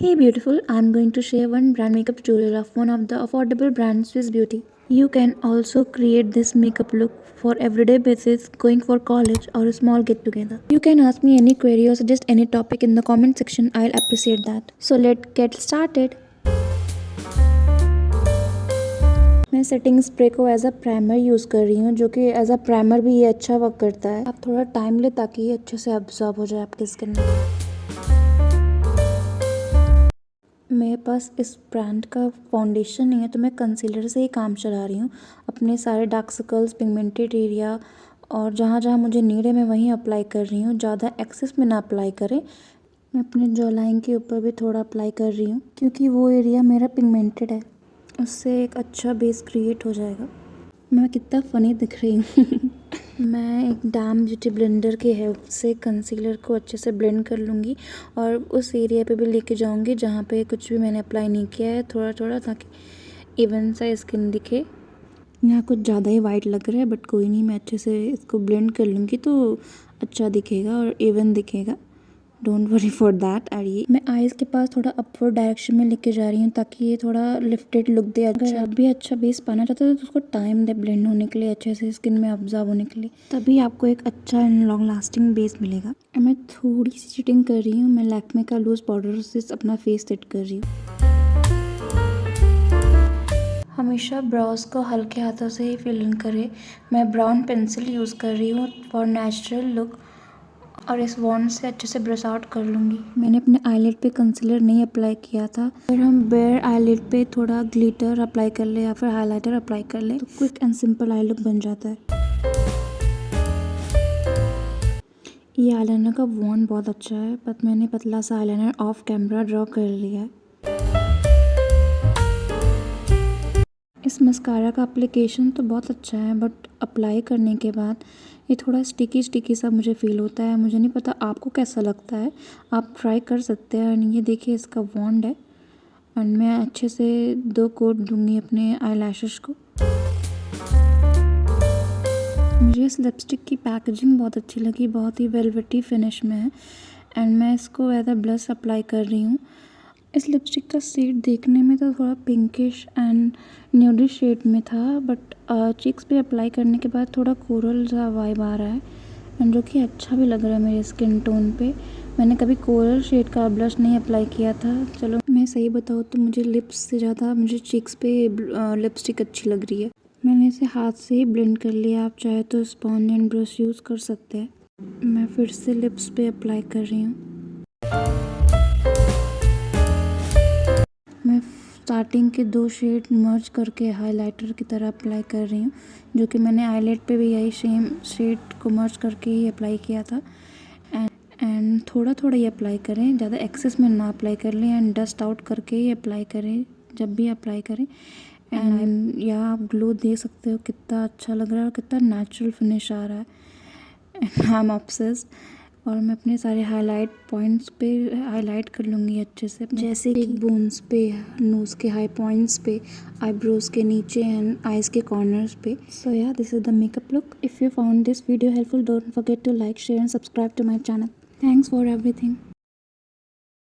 Hey beautiful, I'm going to share one brand makeup tutorial of one of the affordable brands Swiss Beauty. You can also create this makeup look for everyday basis, going for college or a small get together. You can ask me any query or suggest any topic in the comment section, I'll appreciate that. So let's get started. मैं setting spray को as a primer use कर रही हूँ, जो कि as a primer भी ये अच्छा वर्क करता है। आप थोड़ा टाइम ले ताकि ये अच्छे से अब्जॉर्ब हो जाए आपकी स्किन में। मेरे पास इस ब्रांड का फाउंडेशन नहीं है, तो मैं कंसीलर से ही काम चला रही हूँ। अपने सारे डार्क सर्कल्स, पिगमेंटेड एरिया और जहाँ जहाँ मुझे नीड है मैं वहीं अप्लाई कर रही हूँ। ज़्यादा एक्सेस में ना अप्लाई करें। मैं अपने जॉ लाइन के ऊपर भी थोड़ा अप्लाई कर रही हूँ, क्योंकि वो एरिया मेरा पिगमेंटेड है। उससे एक अच्छा बेस क्रिएट हो जाएगा। मैं कितना फ़नी दिख रही हूँ मैं एक डैम ब्यूटी ब्लेंडर की हेल्प से कंसीलर को अच्छे से ब्लेंड कर लूँगी और उस एरिया पे भी लेके जाऊँगी जहाँ पे कुछ भी मैंने अप्लाई नहीं किया है, थोड़ा थोड़ा, ताकि इवन सा स्किन दिखे। यहाँ कुछ ज़्यादा ही वाइट लग रहा है, बट कोई नहीं, मैं अच्छे से इसको ब्लेंड कर लूँगी तो अच्छा दिखेगा और इवन दिखेगा। Don't worry for that. और मैं आईज के पास थोड़ा अपवर्ड डायरेक्शन में लेके जा रही हूँ ताकि ये थोड़ा लिफ्टेड लुक दे। अगर आप भी अच्छा बेस पाना चाहते हो तो उसको टाइम दे ब्लेंड होने के लिए, अच्छे से स्किन में ऑब्जर्व होने के लिए, तभी आपको एक अच्छा एंड लॉन्ग लास्टिंग बेस मिलेगा। मैं थोड़ी सी चीटिंग कर रही हूँ। मैं लैक्मे का लूज पाउडर से अपना फेस सेट कर रही हूँ। हमेशा ब्राउज को हल्के हाथों से ही फिल इन करें। मैं ब्राउन पेंसिल यूज़ कर रही हूँ फॉर नेचुरल लुक और इस वॉन्ड से अच्छे से ब्रश आउट कर लूँगी। मैंने अपने आईलिड पे कंसीलर नहीं अप्लाई किया था। अगर हम बेयर आईलिड पे थोड़ा ग्लिटर अप्लाई कर ले या फिर हाइलाइटर अप्लाई कर ले तो quick and simple I look बन जाता है। ये आईलाइनर का वॉन्ड बहुत अच्छा है, बट मैंने पतला सा आईलाइनर ऑफ कैमरा ड्रॉ कर लिया है। इस मस्कारा का एप्लीकेशन तो बहुत अच्छा है, बट अप्लाई करने के बाद ये थोड़ा स्टिकी स्टिकी सा मुझे फ़ील होता है। मुझे नहीं पता आपको कैसा लगता है, आप ट्राई कर सकते हैं। ये देखिए, इसका वॉन्ड है और मैं अच्छे से 2 कोट दूँगी अपने आईलैशेस को। मुझे इस लिपस्टिक की पैकेजिंग बहुत अच्छी लगी, बहुत ही वेलवेटी फिनिश में है एंड मैं इसको एज अ ब्लश अप्लाई कर रही हूँ। इस लिपस्टिक का शेड देखने में तो थोड़ा पिंकिश एंड न्यूडिश शेड में था, बट चिक्स पे अप्लाई करने के बाद थोड़ा कोरल सा वाइब आ रहा है एंड जो कि अच्छा भी लग रहा है मेरे स्किन टोन पे। मैंने कभी कोरल शेड का ब्लश नहीं अप्लाई किया था। चलो मैं सही बताऊँ तो मुझे लिप्स से ज़्यादा मुझे चिक्स पे लिपस्टिक अच्छी लग रही है। मैंने इसे हाथ से ही ब्लेंड कर लिया, आप चाहे तो स्पॉन्ज एंड ब्रश यूज़ कर सकते हैं। मैं फिर से लिप्स पे अप्लाई कर रही हूँ। मैं स्टार्टिंग के 2 शेड मर्ज करके हाइलाइटर की तरह अप्लाई कर रही हूँ, जो कि मैंने आईलाइट पे भी यही सेम शेड को मर्ज करके ही अप्लाई किया था। एंड थोड़ा थोड़ा ही अप्लाई करें, ज़्यादा एक्सेस में ना अप्लाई कर लें एंड डस्ट आउट करके ही अप्लाई करें जब भी अप्लाई करें। एंड यहाँ आप ग्लो दे सकते हो, कितना अच्छा लग रहा है और कितना नेचुरल फिनिश आ रहा है एंड आई एम ऑब्सेस्ड। और मैं अपने सारे हाईलाइट पॉइंट्स पे हाईलाइट कर लूँगी अच्छे से, जैसे कि बोन्स पे, नोज़ के हाई पॉइंट्स पे, आईब्रोज के नीचे एंड आईज के कॉर्नर्स पे। So yeah this is the makeup look. If you found this video helpful, don't forget to like, share and subscribe to my channel. Thanks for everything.